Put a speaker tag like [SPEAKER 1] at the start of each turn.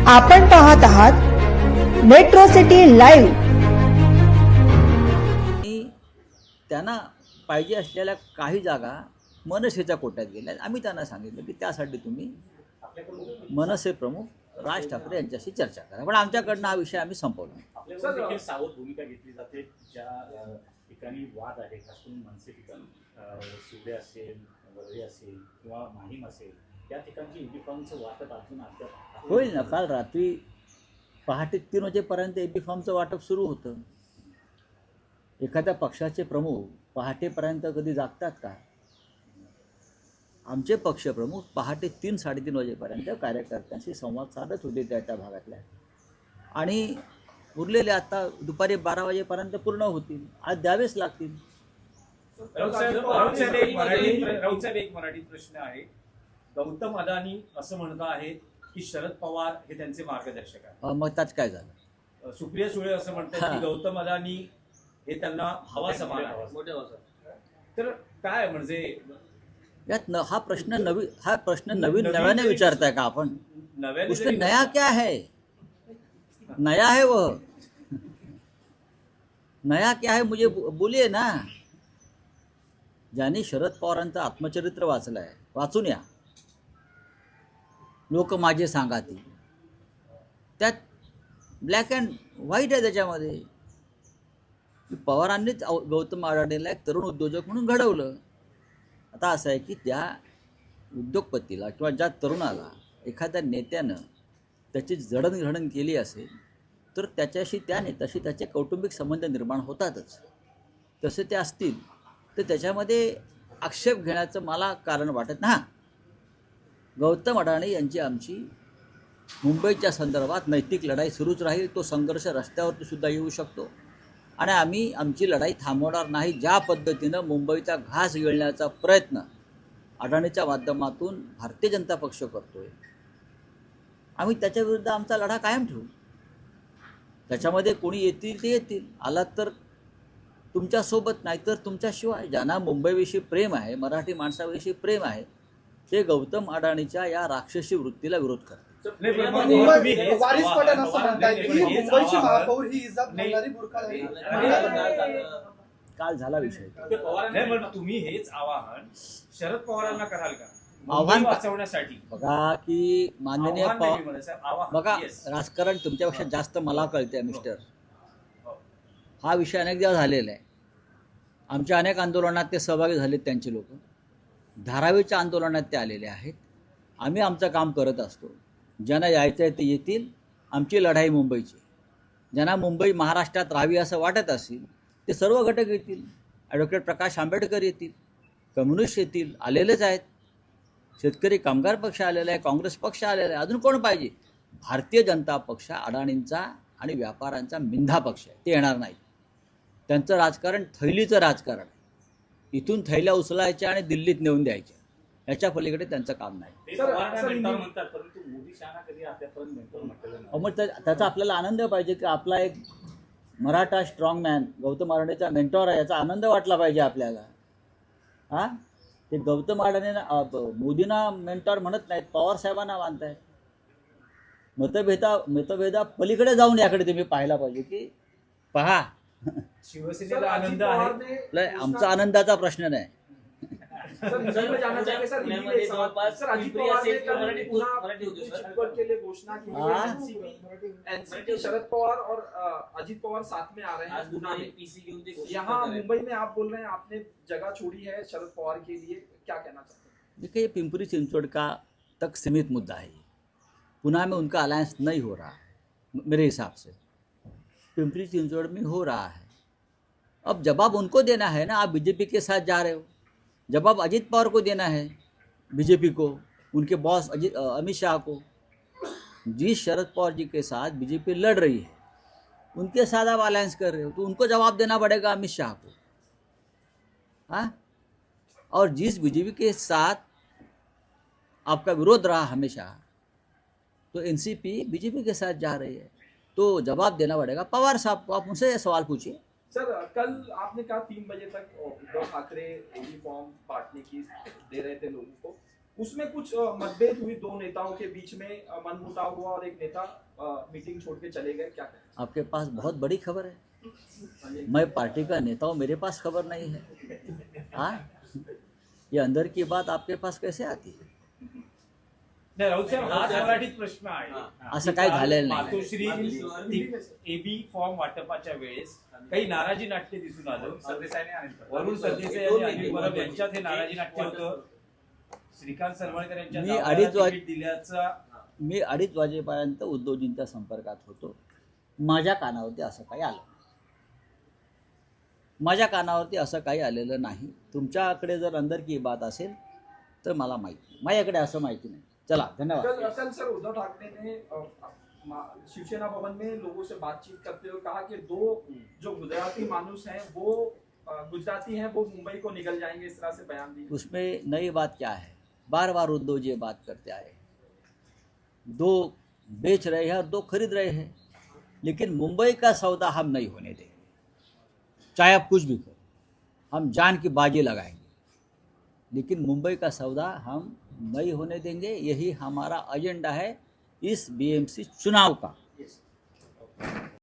[SPEAKER 1] आपण पाहत आहात मेट्रो सिटी लाईव्ह।
[SPEAKER 2] त्यांना पाहिजे असलेल्या काही जागा मनसेच्या कोट्यात गेल्या। आम्ही त्यांना सांगितलं की त्यासाठी तुम्ही मनसे प्रमुख राज ठाकरे यांच्याशी चर्चा करा, पण आमच्याकडनं हा विषय आम्ही संपवला।
[SPEAKER 3] आपल्याकडून देखील सावध भूमिका घेतली जाते। ज्या ठिकाणी वाद आहे, खास करून मनसे ठिकाणी शिवडे असेल, वरळी असेल किंवा माहीम असेल, त्या ठिकाणची युनिफॉर्मचं वाटप अजून अद्याप
[SPEAKER 2] होईल ना। काल रात्री पहाटे 3 वाजेपर्यंत युनिफॉर्मचं वाटप सुरू होतं। एखाद्या पक्षाचे प्रमुख पहाटेपर्यंत कधी जागतात का? आमचे पक्षप्रमुख पहाटे 3-3:30 वाजेपर्यंत कार्यकर्त्यांशी संवाद साधत होते त्या भागातल्या, आणि उरलेले आता दुपारी 12 वाजेपर्यंत पूर्ण होतील। आज द्यावेच लागतील।
[SPEAKER 3] राऊत साहेब, एक मराठी प्रश्न आहे। गौतम अदानी असं म्हणत आहेत की शरद पवार हे त्यांचे मार्गदर्शक आहेत।
[SPEAKER 2] मग त्याच काय झालं?
[SPEAKER 3] सुप्रिया सुळे असं म्हणतात की गौतम अदानी हे त्यांना भावा समान आहे। तर काय म्हणजे
[SPEAKER 2] यात हा प्रश्न नव्याने विचारताय का आपण? उसमें नया क्या है? नया है वो, नया क्या है मुझे बोलिए ना। ज्यांनी शरद पवारांचं आत्मचरित्र वाचलंय, वाचून या। लोक माझे सांगाती, त्यात ब्लॅक अँड व्हाईट आहे त्याच्यामध्ये। पवारांनीच गौतम अडाणीला एक तरुण उद्योजक म्हणून घडवलं। आता असं आहे की त्या उद्योगपतीला किंवा ज्या तरुणाला एखाद्या नेत्यानं त्याची जडणघडण केली असेल तर त्याच्याशी त्या नेत्याशी त्याचे कौटुंबिक संबंध निर्माण होतातच। तसे ते असतील तर त्याच्यामध्ये आक्षेप घेण्याचं मला कारण वाटत नाही। गौतम अडाणी यांची आमची मुंबईच्या संदर्भात नैतिक लढाई सुरूच राहील। तो संघर्ष रस्त्यावरती सुद्धा येऊ शकतो, आणि आम्ही आमची लढाई थांबवणार नाही। ज्या पद्धतीनं मुंबईचा घास गिळण्याचा प्रयत्न अडाणीच्या माध्यमातून भारतीय जनता पक्ष करतोय, आम्ही त्याच्या विरुद्ध आमचा लढा कायम ठेवू। त्याच्यामध्ये कोणी येतील ते येतील, आलात तर तुमच्यासोबत, नाहीतर तुमच्याशिवाय। ज्यांना मुंबईविषयी प्रेम आहे, मराठी माणसाविषयी प्रेम आहे, ते गौतम अडाणीच्या या राक्षसी वृत्तीला विरोध करतात। काल झाला विषय।
[SPEAKER 3] तुम्ही हेच आवाहन शरद पवारांना कराल का
[SPEAKER 2] आव्हान
[SPEAKER 3] वाचवण्यासाठी?
[SPEAKER 2] बघा की माननीय बघा, राजकारण तुमच्यापेक्षा जास्त मला कळते मिस्टर। हा विषय अनेकदा झालेला आहे। आमच्या अनेक आंदोलनात ते सहभागी झालेत त्यांचे लोक, धारावीच्या आंदोलनात ते आलेले आहेत। आम्ही आमचं काम करत असतो। ज्यांना यायचं आहे ते येतील। आमची लढाई मुंबईची। ज्यांना मुंबई महाराष्ट्रात राहावी असं वाटत असेल ते सर्व घटक येतील। ॲडव्होकेट प्रकाश आंबेडकर येतील, कम्युनिस्ट येतील, आलेलेच आहेत। शेतकरी कामगार पक्ष आलेला आहे, काँग्रेस पक्ष आलेला आहे, अजून कोण पाहिजे? भारतीय जनता पक्ष अडाणींचा आणि व्यापाऱ्यांचा मिंधा पक्ष आहे, ते येणार नाहीत। त्यांचं राजकारण थैलीचं राजकारण आहे। इथून थैल्या उचलायच्या आणि दिल्लीत नेऊन द्यायच्या, याच्या पलीकडे त्यांचं काम नाही। मग त्याचा आपल्याला आनंद पाहिजे की आपला एक मराठा स्ट्रॉंग मॅन गौतम अडाणीचा मेंटॉर आहे, याचा आनंद वाटला पाहिजे आपल्याला। हा, ते गौतम अडाणींना मोदींना मेंटॉर म्हणत नाहीत, पवार साहेबांना मानतायत। मतभेदा पलीकडे जाऊन याकडे तुम्ही पाहायला पाहिजे की पहा,
[SPEAKER 3] शिवसेनेला आनंद आहे,
[SPEAKER 2] आमचा आनंदाचा प्रश्न नाही।
[SPEAKER 4] शरद पवार और अजीत पवार साथ में आ रहे हैं यहाँ मुंबई में। आप बोल रहे हैं आपने जगह छोड़ी है शरद पवार के लिए, क्या कहना चाहते हैं?
[SPEAKER 2] देखिए, ये पिंपरी चिंचवड़ का तक सीमित मुद्दा है। पुणे में उनका अलायंस नहीं हो रहा मेरे हिसाब से, पिंपरी चिंचवड़ में हो रहा है। अब जवाब उनको देना है ना। आप बीजेपी के साथ जा रहे हो, जवाब अजीत पवार को देना है, बीजेपी को, उनके बॉस अमित शाह को। जिस शरद पवार जी के साथ बीजेपी लड़ रही है, उनके साथ आप अलायंस कर रहे हो, तो उनको जवाब देना पड़ेगा अमित शाह को। हाँ, और जिस बीजेपी के साथ आपका विरोध रहा हमेशा, तो एनसीपी बीजेपी के साथ जा रही है, तो जवाब देना पड़ेगा पवार साहब को। आप उनसे सवाल पूछिए।
[SPEAKER 4] सर, कल आपने कहा 3 बजे तक उद्धव ठाकरे यूनिफॉर्म बांटने की दे रहे थे लोगों को, उसमें कुछ मतभेद हुई दो नेताओं के बीच में, मनमुटाव हुआ और एक नेता मीटिंग छोड़ के चले गए, क्या कहें?
[SPEAKER 2] आपके पास बहुत बड़ी खबर है। मैं पार्टी का नेता हूँ, मेरे पास खबर नहीं है। हाँ, ये अंदर की बात आपके पास कैसे आती है?
[SPEAKER 5] नाही राऊत साहेब, हाच मराठीत प्रश्न आहे.
[SPEAKER 2] असं काही झालेलं नाही.
[SPEAKER 5] मातोश्री एबी फॉर्म वाटपाच्या वेळेस काही नाराजी नाट्य दिसून आलं. वरुण सरदेसाई आणि अनिल परब यांच्यात हे नाराजी नाट्य होतं. श्रीकांत सरवळकर यांच्या नावाला तिकीट दिल्याचा
[SPEAKER 2] मी 2:30 वाजेपर्यंत उद्धवजींच्या संपर्कात होतो. माझ्या कानावरती असं काही आलं, माझ्या कानावरती असं काही आलेलं नाही. तुमच्याकडे जर अंदर की बात असेल तर मला माहिती, माझ्याकडे असं माहिती नाही. चला, धन्यवाद.
[SPEAKER 4] कल सर उद्धव ठाकरे ने शिवसेना भवन में लोगों से बातचीत करते हुए कहा कि दो जो गुजराती मानुस हैं वो गुजराती हैं, वो मुंबई को निकल जाएंगे, इस तरह से बयान दिए.
[SPEAKER 2] उसमें नई बात क्या है? बार बार उद्धव जी बात करते आए, 2 बेच रहे हैं और 2 खरीद रहे हैं, लेकिन मुंबई का सौदा हम नहीं होने देंगे. चाहे आप कुछ भी करो, हम जान की बाजी लगाएंगे, लेकिन मुंबई का सौदा हम नहीं होने देंगे. यही हमारा एजेंडा है इस बीएमसी चुनाव का.